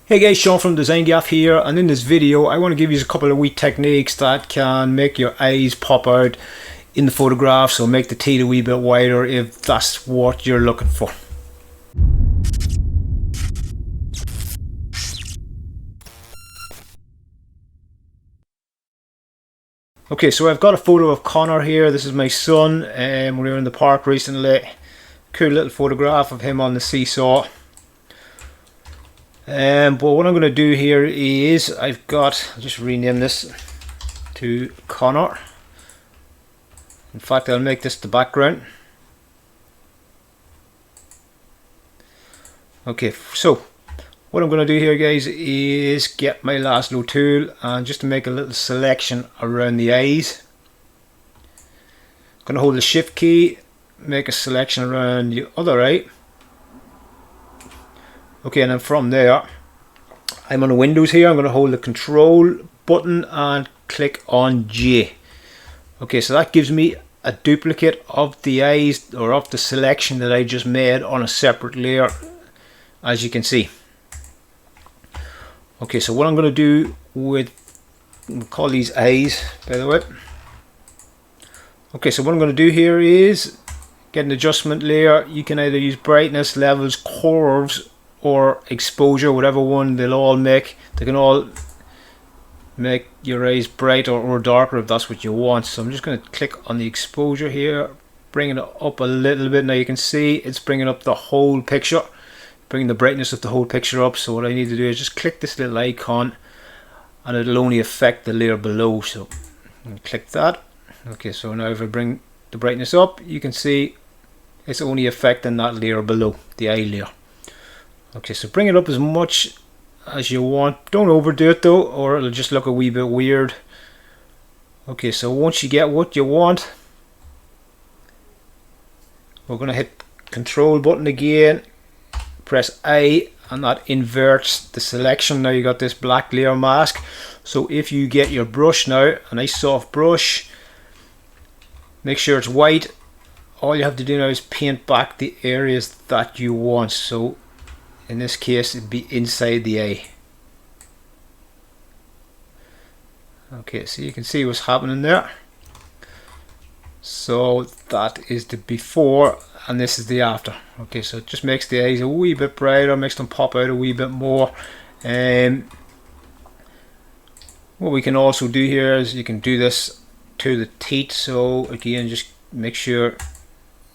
Hey guys, Sean from Design Gaff here, and in this video I want to give you a couple of wee techniques that can make your eyes pop out in the photograph, so make the teeth a wee bit wider if that's what you're looking for. Okay, so I've got a photo of Connor here. This is my son. We were in the park recently. Cool little photograph of him on the seesaw. But what I'm going to do here is I'll just rename this to Connor. In fact, I'll make this the background. Okay, so what I'm going to do here, guys, is get my Lasso tool and just to make a little selection around the eyes. I'm going to hold the shift key, make a selection around the other eye. Okay, and then from there, I'm on the Windows here. I'm going to hold the Control button and click on J. Okay, so that gives me a duplicate of the eyes, or of the selection that I just made on a separate layer, as you can see. Okay, so what I'm going to do with, we'll call these eyes, by the way. Okay, so what I'm going to do here is get an adjustment layer. You can either use brightness, levels, curves, or exposure, whatever one they can all make your eyes brighter or darker if that's what you want. So I'm just going to click on the exposure here, bringing it up a little bit. Now you can see it's bringing up the whole picture, bringing the brightness of the whole picture up. So what I need to do is just click this little icon and it'll only affect the layer below. So click that. Okay, so now if I bring the brightness up, you can see it's only affecting that layer below, the eye layer. Okay, so bring it up as much as you want. Don't overdo it though, or it'll just look a wee bit weird. Okay, so once you get what you want, we're going to hit Control button again, press A, and that inverts the selection. Now you got this black layer mask. So if you get your brush now, a nice soft brush, make sure it's white. All you have to do now is paint back the areas that you want. So in this case, it'd be inside the eye. Okay, so you can see what's happening there. So that is the before and this is the after. Okay, so it just makes the eyes a wee bit brighter, makes them pop out a wee bit more. What we can also do here is you can do this to the teeth. So again, just make sure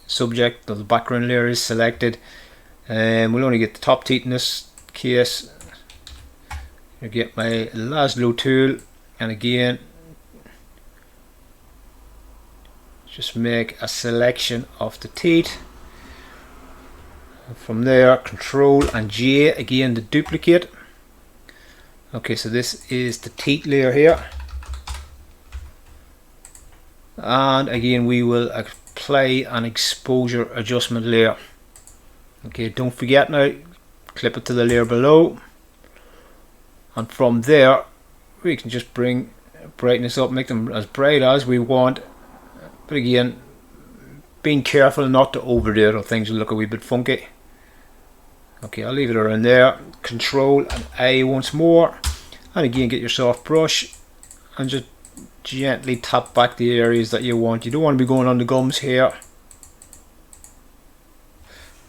subject of the background layer is selected. We'll only get the top teeth in this case. I get my Lasso tool and again just make a selection of the teeth. And from there, Control and J, again the duplicate. Okay, so this is the teeth layer here, and again we will apply an exposure adjustment layer. Okay, don't forget now, clip it to the layer below, and from there we can just bring brightness up, make them as bright as we want, but again being careful not to overdo it or things will look a wee bit funky. Okay, I'll leave it around there. Control and A once more, and again get your soft brush and just gently tap back the areas that you want. You don't want to be going on the gums here.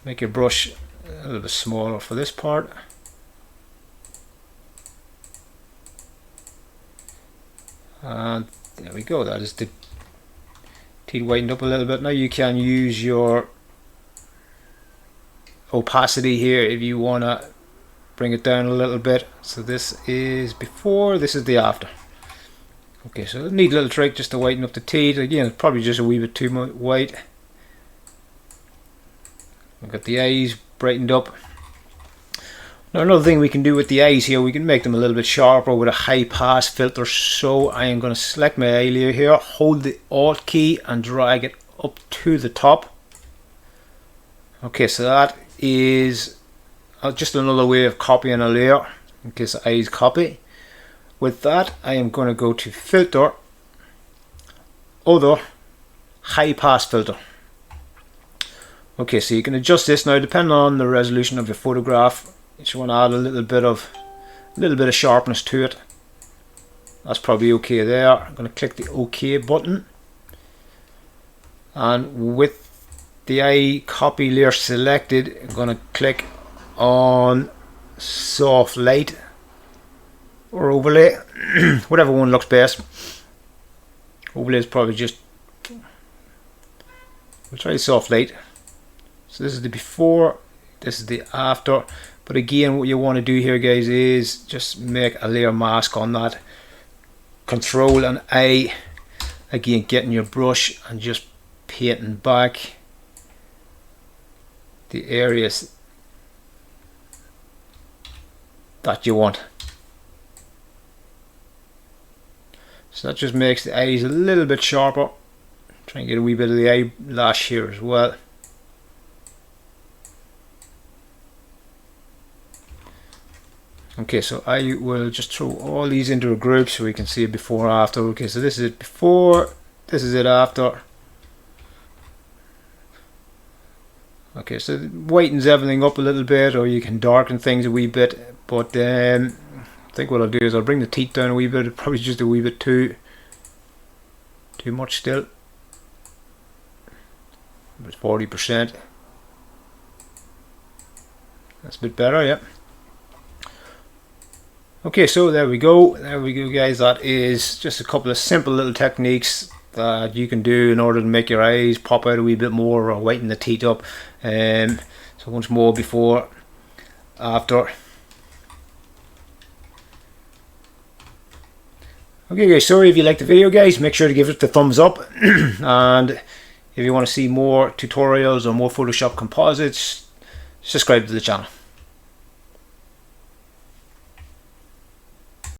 Make your brush a little bit smaller for this part. And there we go, that is the teeth whitened up a little bit. Now you can use your opacity here if you want to bring it down a little bit. So this is before, this is the after. Okay, so a neat little trick just to whiten up the teeth. Again, it's probably just a wee bit too much white. We've got the eyes brightened up. Now another thing we can do with the eyes here, we can make them a little bit sharper with a high pass filter. So I am going to select my eye layer here, hold the Alt key and drag it up to the top. Okay, so that is just another way of copying a layer in case the eyes copy. With that, I am going to go to Filter, Other, High Pass Filter. Okay, so you can adjust this now depending on the resolution of your photograph. If you want to add a little bit of a little bit of sharpness to it. That's probably okay there. I'm going to click the OK button, and with the eye copy layer selected, I'm going to click on soft light or overlay, whatever one looks best. Overlay is probably just, we'll try soft light. So this is the before, this is the after. But again, what you want to do here, guys, is just make a layer mask on that. Control and A, again, getting your brush and just painting back the areas that you want. So that just makes the eyes a little bit sharper. Try and get a wee bit of the eyelash here as well. Okay, so I will just throw all these into a group so we can see it before and after. Okay, so this is it before, this is it after. Okay, so it whitens everything up a little bit, or you can darken things a wee bit, but I think what I'll do is I'll bring the teeth down a wee bit. Probably just a wee bit too much still. It's 40%. That's a bit better, yeah. Okay, so there we go guys. That is just a couple of simple little techniques that you can do in order to make your eyes pop out a wee bit more, or whiten the teeth up. So once more, before, after. Okay guys, so if you liked the video, guys, make sure to give it the thumbs up. And if you want to see more tutorials or more Photoshop composites, subscribe to the channel.